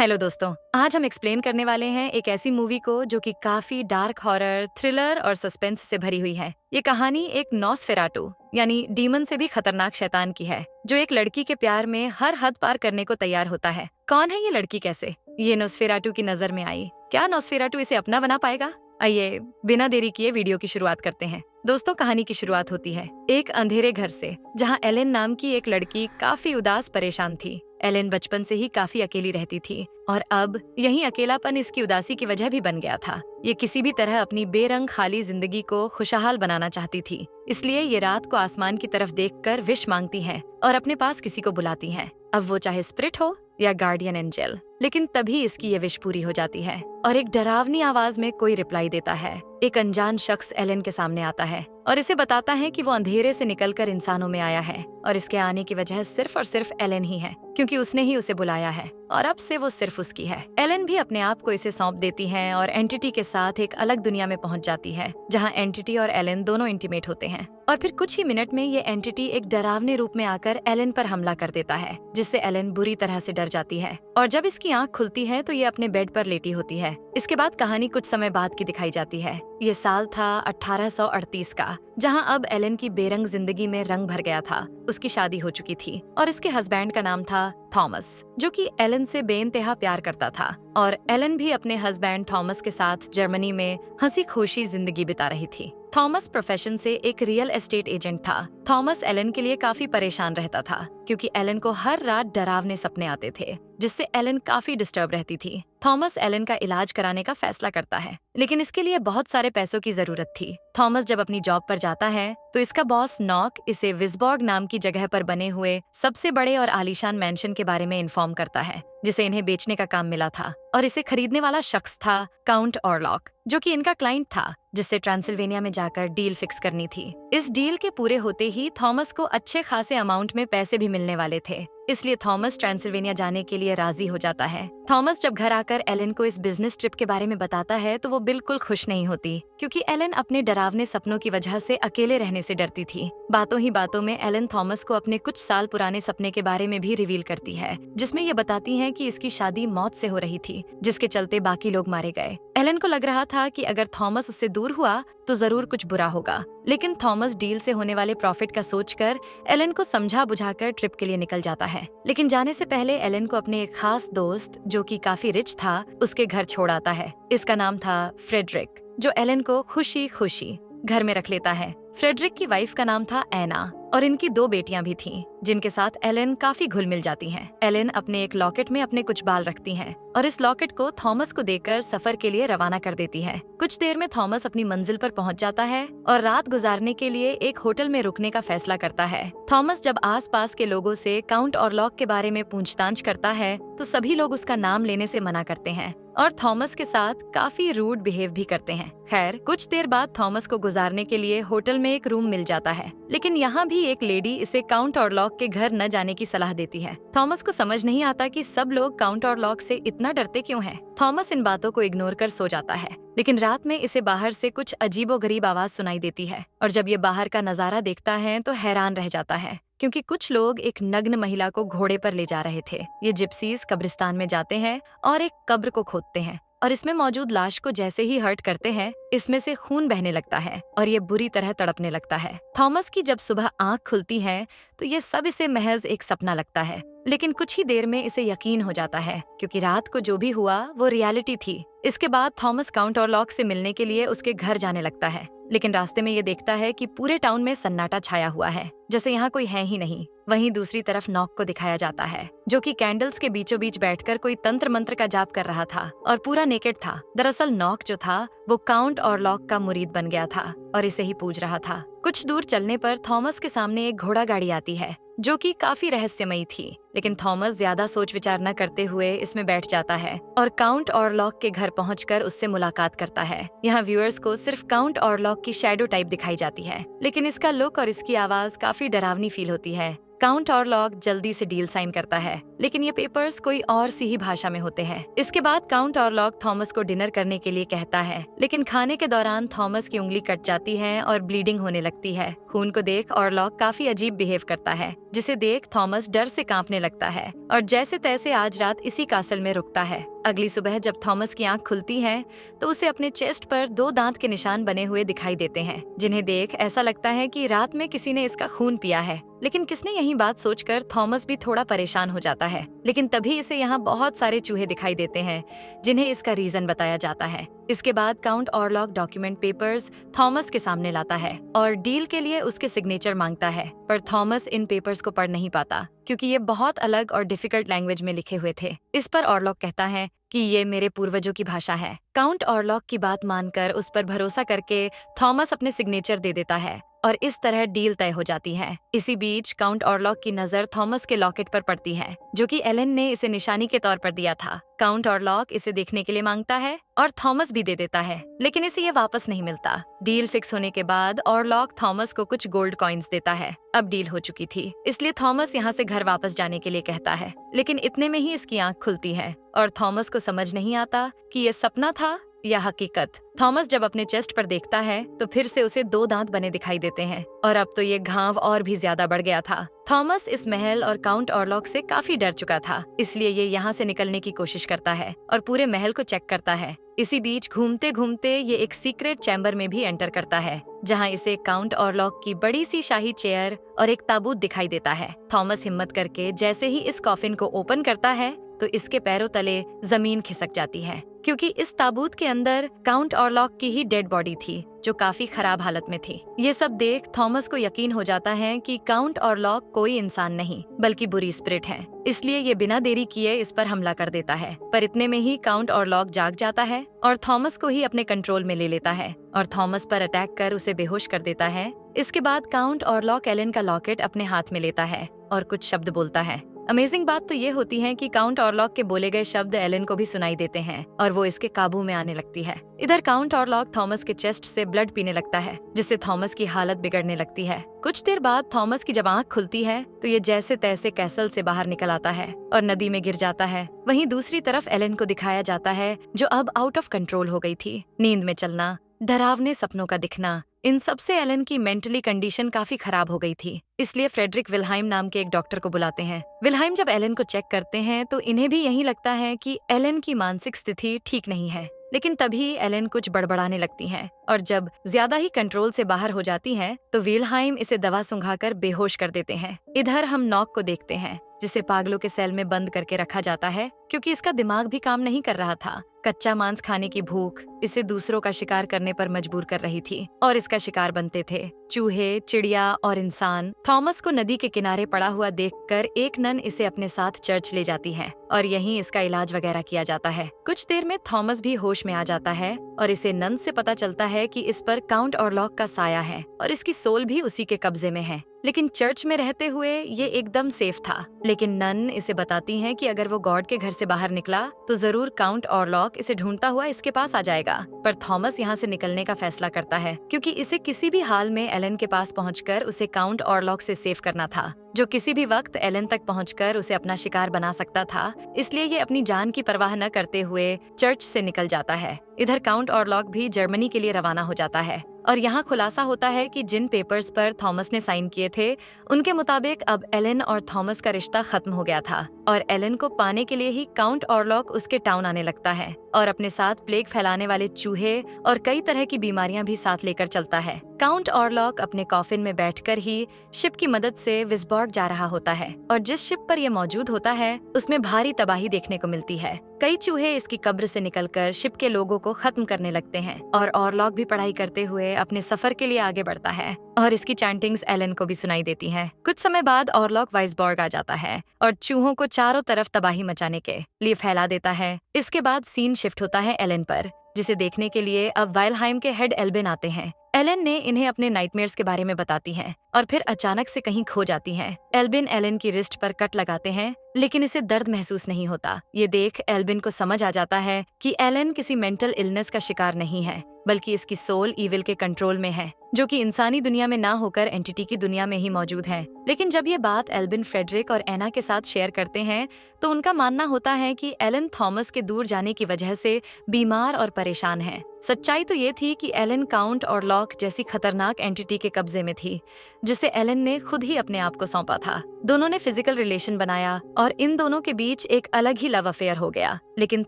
Hello दोस्तों, आज हम एक्सप्लेन करने वाले हैं एक ऐसी मूवी को जो कि काफी डार्क हॉरर, थ्रिलर और सस्पेंस से भरी हुई है। ये कहानी एक नॉसफेराटू यानी डीमन से भी खतरनाक शैतान की है, जो एक लड़की के प्यार में हर हद पार करने को तैयार होता है। कौन है ये लड़की, कैसे ये नॉसफेराटू की नजर में आई? क्या नॉसफेराटू इसे अपना बना पाएगा? आइए बिना देरी किए वीडियो की शुरुआत करते हैं। दोस्तों, कहानी की शुरुआत होती है एक अंधेरे घर से, जहाँ एलेन नाम की एक लड़की काफी उदास परेशान थी। एलेन बचपन से ही काफी अकेली रहती थी और अब यही अकेलापन इसकी उदासी की वजह भी बन गया था। ये किसी भी तरह अपनी बेरंग खाली जिंदगी को खुशहाल बनाना चाहती थी, इसलिए ये रात को आसमान की तरफ देखकर विश मांगती है और अपने पास किसी को बुलाती है, अब वो चाहे स्पिरिट हो या गार्डियन एंजल। लेकिन तभी इसकी ये विश पूरी हो जाती है और एक डरावनी आवाज में कोई रिप्लाई देता है। एक अनजान शख्स एलेन के सामने आता है और इसे बताता है कि वो अंधेरे से निकलकर इंसानों में आया है और इसके आने की वजह सिर्फ और सिर्फ एलेन ही है, क्योंकि उसने ही उसे बुलाया है और अब से वो सिर्फ उसकी है। एलेन भी अपने आप को इसे सौंप देती है और एंटिटी के साथ एक अलग दुनिया में पहुंच जाती है, जहां एंटिटी और एलेन दोनों इंटीमेट होते हैं। और फिर कुछ ही मिनट में ये एंटिटी एक डरावने रूप में आकर एलेन पर हमला कर देता है, जिससे एलेन बुरी तरह से डर जाती है और जब इसकी आंख खुलती है तो ये अपने बेड पर लेटी होती है। इसके बाद कहानी कुछ समय बाद की दिखाई जाती है। ये साल था 1838 का, जहां अब एलेन की बेरंग जिंदगी में रंग भर गया था। उसकी शादी हो चुकी थी और इसके हस्बैंड का नाम था थॉमस, जो कि एलेन से बेइंतहा प्यार करता था और एलेन भी अपने हस्बैंड थॉमस के साथ जर्मनी में हंसी खुशी जिंदगी बिता रही थी। थॉमस प्रोफेशन से एक रियल एस्टेट एजेंट था। थॉमस एलेन के लिए काफी परेशान रहता था, क्योंकि एलेन को हर रात डरावने सपने आते थे, जिससे एलेन काफी डिस्टर्ब रहती थी। थॉमस एलेन का इलाज कराने का फैसला करता है, लेकिन इसके लिए बहुत सारे पैसों की जरूरत थी। थॉमस जब अपनी जॉब पर जाता है तो इसका बॉस नॉक इसे विस्बॉर्ग नाम की जगह पर बने हुए सबसे बड़े और आलीशान मैंशन के बारे में इन्फॉर्म करता है, जिसे इन्हें बेचने का काम मिला था और इसे खरीदने वाला शख्स था काउंट ऑरलॉक, जो कि इनका क्लाइंट था, जिससे ट्रांसिल्वेनिया में जाकर डील फिक्स करनी थी। इस डील के पूरे होते ही थॉमस को अच्छे खासे अमाउंट में पैसे भी मिलने वाले थे, इसलिए थॉमस ट्रांसिल्वेनिया जाने के लिए राजी हो जाता है। थॉमस जब घर आकर एलेन को इस बिजनेस ट्रिप के बारे में बताता है तो वो बिल्कुल खुश नहीं होती, क्योंकि एलेन अपने डरावने सपनों की वजह से अकेले रहने से डरती थी। बातों ही बातों में एलेन थॉमस को अपने कुछ साल पुराने सपने के बारे में भी रिवील करती है, जिसमें ये बताती है कि इसकी शादी मौत से हो रही थी, जिसके चलते बाकी लोग मारे गए। एलेन को लग रहा था कि अगर थॉमस उससे दूर हुआ तो जरूर कुछ बुरा होगा, लेकिन थॉमस डील से होने वाले प्रॉफिट का सोचकर एलेन को समझा बुझाकर ट्रिप के लिए निकल जाता है। लेकिन जाने से पहले एलेन को अपने एक खास दोस्त, जो कि काफी रिच था, उसके घर छोड़ आता है। इसका नाम था फ्रेडरिक, जो एलेन को खुशी खुशी घर में रख लेता है। फ्रेडरिक की वाइफ का नाम था एना और इनकी 2 बेटियां भी थीं, जिनके साथ एलेन काफी घुल मिल जाती हैं। एलेन अपने एक लॉकेट में अपने कुछ बाल रखती हैं और इस लॉकेट को थॉमस को देकर सफर के लिए रवाना कर देती है। कुछ देर में थॉमस अपनी मंजिल पर पहुंच जाता है और रात गुजारने के लिए एक होटल में रुकने का फैसला करता है। थॉमस जब आसपास के लोगों से काउंट ऑरलॉक के बारे में पूछताछ करता है तो सभी लोग उसका नाम लेने से मना करते हैं और थॉमस के साथ काफी रूड बिहेव भी करते हैं। खैर, कुछ देर बाद थॉमस को गुजारने के लिए होटल में एक रूम मिल जाता है, लेकिन यहाँ भी एक लेडी इसे काउंट ऑरलॉक के घर न जाने की सलाह देती है। थॉमस को समझ नहीं आता कि सब लोग काउंट ऑरलॉक से इतना डरते क्यों हैं। थॉमस इन बातों को इग्नोर कर सो जाता है, लेकिन रात में इसे बाहर से कुछ अजीबोगरीब आवाज सुनाई देती है और जब ये बाहर का नजारा देखता है तो हैरान रह जाता है, क्योंकि कुछ लोग एक नग्न महिला को घोड़े पर ले जा रहे थे। ये जिप्सीज कब्रिस्तान में जाते हैं और एक कब्र को खोदते हैं और इसमें मौजूद लाश को जैसे ही हर्ट करते हैं, इसमें से खून बहने लगता है और ये बुरी तरह तड़पने लगता है। थॉमस की जब सुबह आंख खुलती है तो ये सब इसे महज एक सपना लगता है, लेकिन कुछ ही देर में इसे यकीन हो जाता है, क्योंकि रात को जो भी हुआ वो रियलिटी थी। इसके बाद थॉमस काउंट ऑरलॉक से मिलने के लिए उसके घर जाने लगता है, लेकिन रास्ते में ये देखता है कि पूरे टाउन में सन्नाटा छाया हुआ है, जैसे यहाँ कोई है ही नहीं। वहीं दूसरी तरफ नॉक को दिखाया जाता है, जो कि कैंडल्स के बीचों बीच बैठकर कोई तंत्र मंत्र का जाप कर रहा था और पूरा नेकेड था। दरअसल नॉक जो था वो काउंट ऑरलॉक का मुरीद बन गया था और इसे ही पूज रहा था। कुछ दूर चलने पर थॉमस के सामने एक घोड़ा गाड़ी आती है, जो कि काफी रहस्यमयी थी, लेकिन थॉमस ज्यादा सोच विचार न करते हुए इसमें बैठ जाता है और काउंट ऑरलॉक के घर पहुंचकर उससे मुलाकात करता है। यहाँ व्यूअर्स को सिर्फ काउंट ऑरलॉक की शैडो टाइप दिखाई जाती है, लेकिन इसका लुक और इसकी आवाज काफी डरावनी फील होती है। काउंट ऑरलॉक जल्दी से डील साइन करता है, लेकिन ये पेपर्स कोई और सी ही भाषा में होते हैं। इसके बाद काउंट ऑरलॉक थॉमस को डिनर करने के लिए कहता है, लेकिन खाने के दौरान थॉमस की उंगली कट जाती है और ब्लीडिंग होने लगती है। खून को देख ऑरलॉक काफी अजीब बिहेव करता है, जिसे देख थॉमस डर से कांपने लगता है और जैसे तैसे आज रात इसी कासल में रुकता है। अगली सुबह जब थॉमस की आंख खुलती है तो उसे अपने चेस्ट पर 2 दांत के निशान बने हुए दिखाई देते हैं, जिन्हें देख ऐसा लगता है कि रात में किसी ने इसका खून पिया है। लेकिन किसने यही बात सोचकर थॉमस भी थोड़ा परेशान हो जाता है। लेकिन तभी इसे यहाँ बहुत सारे चूहे दिखाई देते हैं, जिन्हें इसका रीजन बताया जाता है। इसके बाद count Orlok document papers Thomas के सामने लाता है और डील के लिए उसके सिग्नेचर मांगता है, पर थॉमस इन पेपर्स को पढ़ नहीं पाता क्योंकि ये बहुत अलग और डिफिकल्ट लैंग्वेज में लिखे हुए थे। इस पर ऑरलॉक कहता है कि ये मेरे पूर्वजों की भाषा है। काउंट ऑरलॉक की बात मानकर उस पर भरोसा करके थॉमस अपने सिग्नेचर दे देता है और इस तरह डील तय हो जाती है। इसी बीच काउंट ऑरलॉक की नजर थॉमस के लॉकेट पर पड़ती है, जो कि एलन ने इसे निशानी के तौर पर दिया था। काउंट ऑरलॉक इसे देखने के लिए मांगता है और थॉमस भी दे देता है, लेकिन इसे ये वापस नहीं मिलता। डील फिक्स होने के बाद ऑरलॉक थॉमस को कुछ गोल्ड कॉइन्स देता है। अब डील हो चुकी थी, इसलिए थॉमस यहाँ से घर वापस जाने के लिए कहता है, लेकिन इतने में ही इसकी आंख खुलती है और थॉमस को समझ नहीं आता कि ये सपना था या हकीकत। थॉमस जब अपने चेस्ट पर देखता है तो फिर से उसे 2 दांत बने दिखाई देते हैं और अब तो ये घाव और भी ज्यादा बढ़ गया था। थॉमस इस महल और काउंट ऑरलॉक से काफी डर चुका था, इसलिए ये यहाँ से निकलने की कोशिश करता है और पूरे महल को चेक करता है। इसी बीच घूमते घूमते ये एक सीक्रेट चैम्बर में भी एंटर करता है, जहाँ इसे काउंट ऑरलॉक की बड़ी सी शाही चेयर और एक ताबूत दिखाई देता है। थॉमस हिम्मत करके जैसे ही इस कॉफिन को ओपन करता है तो इसके पैरों तले जमीन खिसक जाती है, क्योंकि इस ताबूत के अंदर काउंट ऑरलॉक की ही डेड बॉडी थी, जो काफी खराब हालत में थी। ये सब देख थॉमस को यकीन हो जाता है कि काउंट ऑरलॉक कोई इंसान नहीं बल्कि बुरी स्पिरिट है, इसलिए ये बिना देरी किए इस पर हमला कर देता है। पर इतने में ही काउंट ऑरलॉक जाग जाता है और थॉमस को ही अपने कंट्रोल में ले लेता है और थॉमस पर अटैक कर उसे बेहोश कर देता है। इसके बाद काउंट ऑरलॉक एलन का लॉकेट अपने हाथ में लेता है और कुछ शब्द बोलता है। अमेजिंग बात तो ये होती है कि काउंट ऑरलॉक के बोले गए शब्द एलन को भी सुनाई देते हैं और वो इसके काबू में आने लगती है। इधर काउंट ऑरलॉक थॉमस के चेस्ट से ब्लड पीने लगता है, जिससे थॉमस की हालत बिगड़ने लगती है। कुछ देर बाद थॉमस की जब आंख खुलती है तो ये जैसे तैसे कैसल से बाहर निकल आता है और नदी में गिर जाता है। वहीं दूसरी तरफ एलन को दिखाया जाता है, जो अब आउट ऑफ कंट्रोल हो गई थी। नींद में चलना, डरावने सपनों का दिखना, इन सब से एलन की मेंटली कंडीशन काफी खराब हो गई थी, इसलिए फ्रेडरिक विल्हाइम नाम के एक डॉक्टर को बुलाते हैं। विल्हाइम जब एलन को चेक करते हैं तो इन्हें भी यही लगता है कि एलन की मानसिक स्थिति ठीक नहीं है, लेकिन तभी एलन कुछ बड़बड़ाने लगती हैं और जब ज्यादा ही कंट्रोल से बाहर हो जाती हैं तो विल्हाइम इसे दवा सुंघाकर बेहोश कर देते हैं। इधर हम नॉक को देखते हैं, जिसे पागलों के सेल में बंद करके रखा जाता है क्योंकि इसका दिमाग भी काम नहीं कर रहा था। कच्चा मांस खाने की भूख इसे दूसरों का शिकार करने पर मजबूर कर रही थी और इसका शिकार बनते थे चूहे, चिड़िया और इंसान। थॉमस को नदी के किनारे पड़ा हुआ देखकर एक नन इसे अपने साथ चर्च ले जाती है और यहीं इसका इलाज वगैरह किया जाता है। कुछ देर में थॉमस भी होश में आ जाता है और इसे नन से पता चलता है कि इस पर काउंट ऑरलॉक का साया है और इसकी सोल भी उसी के कब्जे में है। लेकिन चर्च में रहते हुए ये एकदम सेफ था। लेकिन नन इसे बताती हैं कि अगर वो गॉड के घर से बाहर निकला तो जरूर काउंट ऑरलॉक इसे ढूंढता हुआ इसके पास आ जाएगा। पर थॉमस यहाँ से निकलने का फैसला करता है क्योंकि इसे किसी भी हाल में एलन के पास पहुंचकर उसे काउंट ऑरलॉक से सेव करना था, जो किसी भी वक्त एलन तक पहुंचकर उसे अपना शिकार बना सकता था। इसलिए ये अपनी जान की परवाह न करते हुए चर्च से निकल जाता है। इधर काउंट ऑरलॉक भी जर्मनी के लिए रवाना हो जाता है और यहाँ खुलासा होता है कि जिन पेपर्स पर थॉमस ने साइन किए थे उनके मुताबिक अब एलन और थॉमस का रिश्ता खत्म हो गया था और एलन को पाने के लिए ही काउंट ऑरलॉक उसके टाउन आने लगता है और अपने साथ प्लेग फैलाने वाले चूहे और कई तरह की बीमारियां भी साथ लेकर चलता है। काउंट ऑरलॉक अपने कॉफिन में बैठकर ही शिप की मदद से विस्बॉर्ग जा रहा होता है और जिस शिप पर यह मौजूद होता है उसमें भारी तबाही देखने को मिलती है। कई चूहे इसकी कब्र से निकलकर शिप के लोगों को खत्म करने लगते हैं और ऑरलॉक भी पढ़ाई करते हुए अपने सफर के लिए आगे बढ़ता है और इसकी चैंटिंग्स एलन को भी सुनाई देती हैं। कुछ समय बाद ऑरलॉक वाइसबॉर्ग आ जाता है और चूहों को चारों तरफ तबाही मचाने के लिए फैला देता है। इसके बाद सीन शिफ्ट होता है एलन पर, जिसे देखने के लिए अब वाइल्हाइम के हेड एल्बिन आते हैं। एलन ने इन्हें अपने नाइटमेयर्स के बारे में बताती हैं और फिर अचानक से कहीं खो जाती हैं। एल्बिन एलन की रिस्ट पर कट लगाते हैं, लेकिन इसे दर्द महसूस नहीं होता। ये देख एल्बिन को समझ आ जाता है कि एलन किसी मेंटल इलनेस का शिकार नहीं है, बल्कि इसकी सोल ईविल के कंट्रोल में है, जो कि इंसानी दुनिया में ना होकर एंटिटी की दुनिया में ही मौजूद है। लेकिन जब ये बात एल्बिन फ्रेडरिक और एना के साथ शेयर करते हैं तो उनका मानना होता है कि एलन थॉमस के दूर जाने की वजह से बीमार और परेशान है। सच्चाई तो ये थी कि एलन काउंट और लॉक जैसी खतरनाक एंटिटी के कब्जे में थी, जिसे एलन ने खुद ही अपने आप को सौंपा था। दोनों ने फिजिकल रिलेशन बनाया और इन दोनों के बीच एक अलग ही लव अफेयर हो गया। लेकिन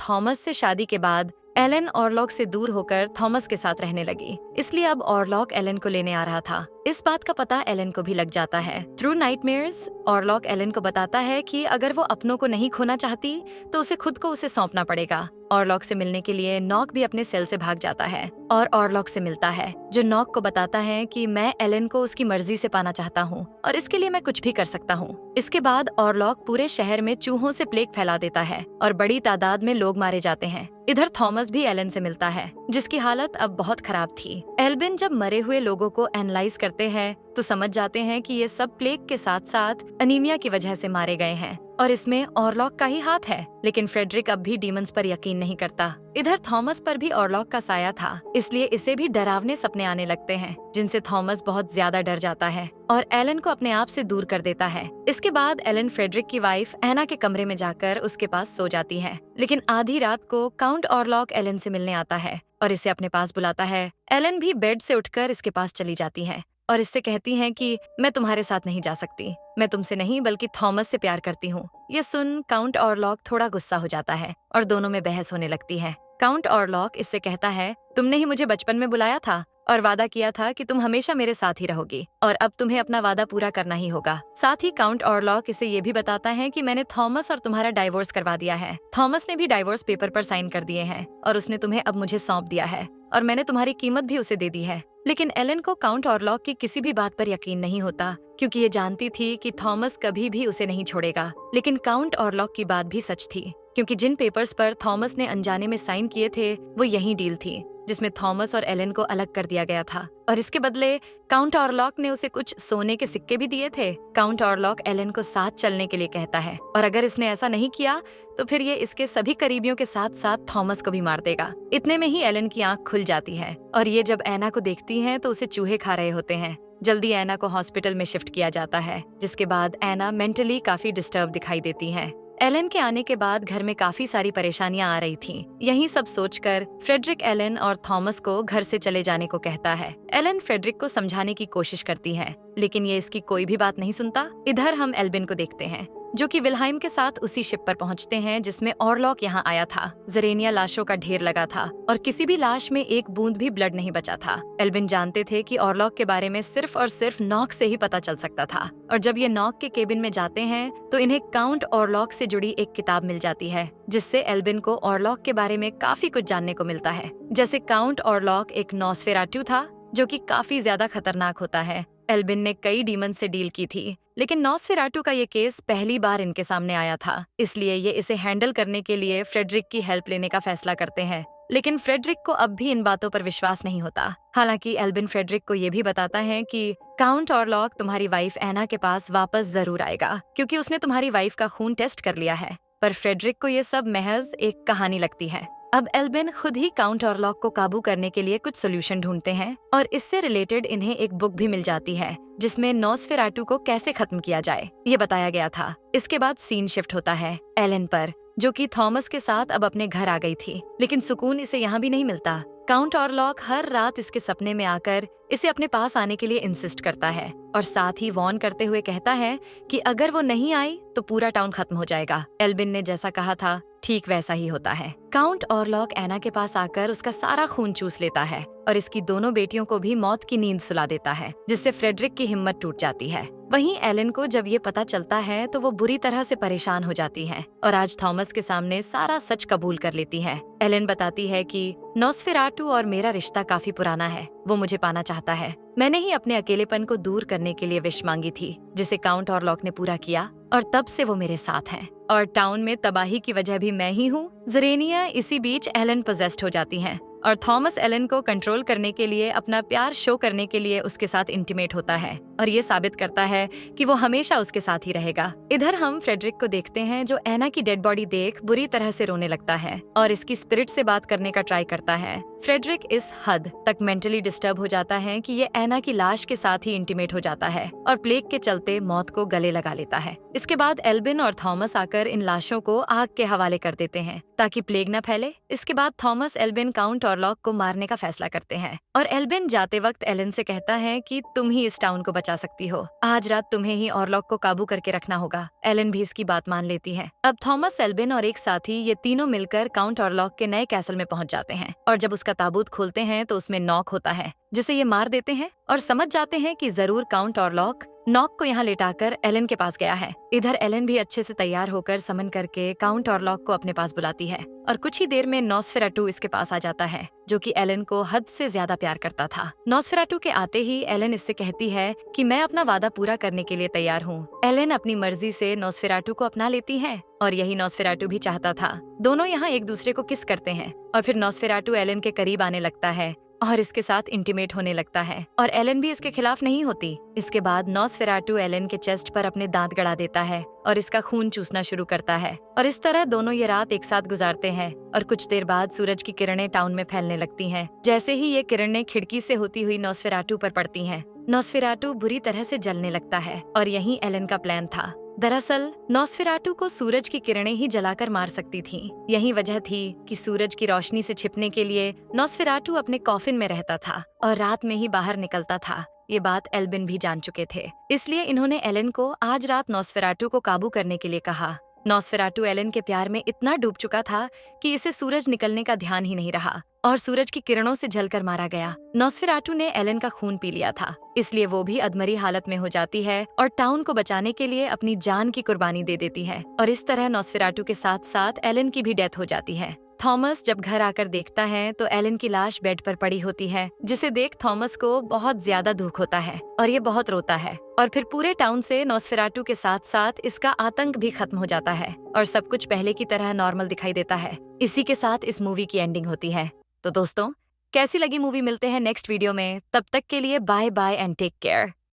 थॉमस से शादी के बाद एलन ऑरलॉक से दूर होकर थॉमस के साथ रहने लगी, इसलिए अब ऑरलॉक एलन को लेने आ रहा था। इस बात का पता एलन को भी लग जाता है। थ्रू नाइटमेयर्स ऑरलॉक एलन को बताता है कि अगर वो अपनों को नहीं खोना चाहती तो उसे खुद को उसे सौंपना पड़ेगा। ऑरलॉक से मिलने के लिए नॉक भी अपने सेल से भाग जाता है और ऑरलॉक से मिलता है, जो नॉक को बताता है कि मैं एलन को उसकी मर्जी से पाना चाहता हूँ और इसके लिए मैं कुछ भी कर सकता हूँ। इसके बाद ऑरलॉक पूरे शहर में चूहों से प्लेग फैला देता है और बड़ी तादाद में लोग मारे जाते हैं। इधर थॉमस भी एलन से मिलता है, जिसकी हालत अब बहुत खराब थी। एल्बिन जब मरे हुए लोगों को एनालाइज करते हैं तो समझ जाते हैं कि ये सब प्लेग के साथ साथ अनीमिया की वजह से मारे गए हैं और इसमें ऑरलॉक का ही हाथ है। लेकिन फ्रेडरिक अब भी डीमंस पर यकीन नहीं करता। इधर थॉमस पर भी ऑरलॉक का साया था, इसलिए इसे भी डरावने सपने आने लगते हैं, जिनसे थॉमस बहुत ज्यादा डर जाता है और एलन को अपने आप से दूर कर देता है। इसके बाद एलन फ्रेडरिक की वाइफ एना के कमरे में जाकर उसके पास सो जाती है। लेकिन आधी रात को काउंट ऑरलॉक एलन से मिलने आता है और इसे अपने पास बुलाता है। एलन भी बेड से उठकर इसके पास चली जाती है और इससे कहती हैं कि मैं तुम्हारे साथ नहीं जा सकती, मैं तुमसे नहीं बल्कि थॉमस से प्यार करती हूँ। ये सुन काउंट ऑरलॉक थोड़ा गुस्सा हो जाता है और दोनों में बहस होने लगती है। काउंट ऑरलॉक इससे कहता है, तुमने ही मुझे बचपन में बुलाया था और वादा किया था कि तुम हमेशा मेरे साथ ही रहोगी और अब तुम्हें अपना वादा पूरा करना ही होगा। साथ ही काउंट ऑरलॉक इसे ये भी बताता है कि मैंने थॉमस और तुम्हारा डाइवोर्स करवा दिया है। थॉमस ने भी डाइवोर्स पेपर पर साइन कर दिए हैं और उसने तुम्हें अब मुझे सौंप दिया है और मैंने तुम्हारी कीमत भी उसे दे दी है। लेकिन एलन को काउंट ऑरलॉक की किसी भी बात पर यकीन नहीं होता, क्योंकि ये जानती थी कि थॉमस कभी भी उसे नहीं छोड़ेगा। लेकिन काउंट ऑरलॉक की बात भी सच थी, क्योंकि जिन पेपर्स पर थॉमस ने अनजाने में साइन किए थे वो यही डील थी, जिसमें थॉमस और एलन को अलग कर दिया गया था और इसके बदले काउंट ऑरलॉक ने उसे कुछ सोने के सिक्के भी दिए थे। काउंट ऑरलॉक एलन को साथ चलने के लिए कहता है और अगर इसने ऐसा नहीं किया तो फिर ये इसके सभी करीबियों के साथ साथ थॉमस को भी मार देगा। इतने में ही एलन की आंख खुल जाती है और ये जब एना को देखती है तो उसे चूहे खा रहे होते हैं। जल्दी एना को हॉस्पिटल में शिफ्ट किया जाता है, जिसके बाद एना मेंटली काफी डिस्टर्ब दिखाई देती है। एलन के आने के बाद घर में काफी सारी परेशानियां आ रही थीं। यही सब सोचकर फ्रेडरिक एलन और थॉमस को घर से चले जाने को कहता है। एलन फ्रेडरिक को समझाने की कोशिश करती है, लेकिन ये इसकी कोई भी बात नहीं सुनता। इधर हम एल्बिन को देखते हैं, जो कि विल्हाइम के साथ उसी शिप पर पहुंचते हैं जिसमें ऑरलॉक यहाँ आया था। जरेनिया लाशों का ढेर लगा था और किसी भी लाश में एक बूंद भी ब्लड नहीं बचा था। एल्बिन जानते थे कि ऑरलॉक के बारे में सिर्फ और सिर्फ नॉक से ही पता चल सकता था और जब ये नॉक के केबिन में जाते हैं तो इन्हें काउंट ऑरलॉक से जुड़ी एक किताब मिल जाती है, जिससे एल्बिन को ऑरलॉक के बारे में काफी कुछ जानने को मिलता है। जैसे काउंट ऑरलॉक एक नॉस्फेराटू था, जो कि काफी ज्यादा खतरनाक होता है। एल्बिन ने कई डीमन से डील की थी, लेकिन नॉस्फेराटू का ये केस पहली बार इनके सामने आया था, इसलिए ये इसे हैंडल करने के लिए फ्रेडरिक की हेल्प लेने का फैसला करते हैं। लेकिन फ्रेडरिक को अब भी इन बातों पर विश्वास नहीं होता। हालांकि एल्बिन फ्रेडरिक को ये भी बताता है कि काउंट ऑरलॉक तुम्हारी वाइफ एना के पास वापस जरूर आएगा, क्योंकि उसने तुम्हारी वाइफ का खून टेस्ट कर लिया है। पर फ्रेडरिक को ये सब महज एक कहानी लगती है। अब एल्बिन खुद ही काउंट ऑरलॉक को काबू करने के लिए कुछ सोल्यूशन ढूंढते हैं और इससे रिलेटेड इन्हें एक बुक भी मिल जाती है, जिसमें नॉस्फेराटू को कैसे खत्म किया जाए ये बताया गया था। इसके बाद सीन शिफ्ट होता है एलन पर, जो कि थॉमस के साथ अब अपने घर आ गई थी, लेकिन सुकून इसे यहाँ भी नहीं मिलता। काउंट ऑरलॉक हर रात इसके सपने में आकर इसे अपने पास आने के लिए इंसिस्ट करता है और साथ ही वॉर्न करते हुए कहता है कि अगर वो नहीं आई तो पूरा टाउन खत्म हो जाएगा। एल्बिन ने जैसा कहा था ठीक वैसा ही होता है। काउंट ऑरलॉक एना के पास आकर उसका सारा खून चूस लेता है और इसकी दोनों बेटियों को भी मौत की नींद सुला देता है, जिससे फ्रेडरिक की हिम्मत टूट जाती है। वहीं एलन को जब ये पता चलता है तो वो बुरी तरह से परेशान हो जाती है और आज थॉमस के सामने सारा सच कबूल कर लेती है। एलन बताती है कि नॉस्फेराटू और मेरा रिश्ता काफी पुराना है, वो मुझे पाना चाहता है। मैंने ही अपने अकेलेपन को दूर करने के लिए विश मांगी थी, जिसे काउंट ऑरलॉक ने पूरा किया और तब से वो मेरे साथ हैं और टाउन में तबाही की वजह भी मैं ही हूँ। जरेनिया इसी बीच एलन पोजेस्ड हो जाती हैं और थॉमस एलन को कंट्रोल करने के लिए, अपना प्यार शो करने के लिए उसके साथ इंटीमेट होता है और ये साबित करता है कि वो हमेशा उसके साथ ही रहेगा। इधर हम फ्रेडरिक को देखते हैं जो एना की डेड बॉडी देख बुरी तरह से रोने लगता है और इसकी स्पिरिट से बात करने का ट्राई करता है। फ्रेडरिक इस हद तक मेंटली डिस्टर्ब हो जाता है कि ये एना की लाश के साथ ही इंटीमेट हो जाता है और प्लेग के चलते मौत को गले लगा लेता है। इसके बाद एल्बिन और थॉमस आकर इन लाशों को आग के हवाले कर देते हैं ताकि प्लेग न फैले। इसके बाद थॉमस एल्बिन, काउंट ऑरलॉक को मारने का फैसला करते हैं और एल्बिन जाते वक्त एलन से कहता है कि तुम ही इस टाउन को बचा सकती हो, आज रात तुम्हें ही ऑरलॉक को काबू करके रखना होगा। एलन भी इसकी बात मान लेती है। अब थॉमस, एल्बिन और एक साथी ये तीनों मिलकर काउंट ऑरलॉक के नए कैसल में पहुंच जाते हैं और जब उसका ताबूत खोलते हैं तो उसमें नॉक होता है जिसे ये मार देते हैं और समझ जाते हैं कि जरूर काउंट ऑरलॉक नॉक को यहाँ लेटाकर एलन के पास गया है। इधर एलन भी अच्छे से तैयार होकर समन करके काउंट ऑरलॉक को अपने पास बुलाती है और कुछ ही देर में नॉसफेराटू इसके पास आ जाता है जो कि एलन को हद से ज्यादा प्यार करता था। नॉसफेराटू के आते ही एलन इससे कहती है कि मैं अपना वादा पूरा करने के लिए तैयार हूँ। एलन अपनी मर्जी से नॉसफेराटू को अपना लेती है और यही नॉसफेराटू भी चाहता था। दोनों यहाँ एक दूसरे को किस करते हैं और फिर नॉसफेराटू एलन के करीब आने लगता है और इसके साथ इंटीमेट होने लगता है और एलन भी इसके खिलाफ नहीं होती। इसके बाद नॉसफेराटू एलन के चेस्ट पर अपने दांत गड़ा देता है और इसका खून चूसना शुरू करता है और इस तरह दोनों ये रात एक साथ गुजारते हैं और कुछ देर बाद सूरज की किरणें टाउन में फैलने लगती हैं। जैसे ही ये किरणें खिड़की से होती हुई नॉसफेराटू पर पड़ती हैं, नॉसफेराटू बुरी तरह से जलने लगता है और यही एलन का प्लान था। दरअसल नॉसफेराटू को सूरज की किरणें ही जलाकर मार सकती थीं। यही वजह थी कि सूरज की रोशनी से छिपने के लिए नॉसफेराटू अपने कॉफिन में रहता था और रात में ही बाहर निकलता था। ये बात एल्बिन भी जान चुके थे, इसलिए इन्होंने एलन को आज रात नॉसफेराटू को काबू करने के लिए कहा। नॉसफेराटू एलन के प्यार में इतना डूब चुका था कि इसे सूरज निकलने का ध्यान ही नहीं रहा और सूरज की किरणों से जलकर मारा गया। नॉसफेराटू ने एलन का खून पी लिया था, इसलिए वो भी अधमरी हालत में हो जाती है और टाउन को बचाने के लिए अपनी जान की कुर्बानी दे देती है और इस तरह नॉसफेराटू के साथ साथ एलन की भी डेथ हो जाती है। थॉमस जब घर आकर देखता है तो एलन की लाश बेड पर पड़ी होती है, जिसे देख थॉमस को बहुत ज्यादा दुख होता है और ये बहुत रोता है और फिर पूरे टाउन से नॉसफेराटू के साथ साथ इसका आतंक भी खत्म हो जाता है और सब कुछ पहले की तरह नॉर्मल दिखाई देता है। इसी के साथ इस मूवी की एंडिंग होती है। तो दोस्तों, कैसी लगी मूवी? मिलते हैं नेक्स्ट वीडियो में। तब तक के लिए bye bye and take care.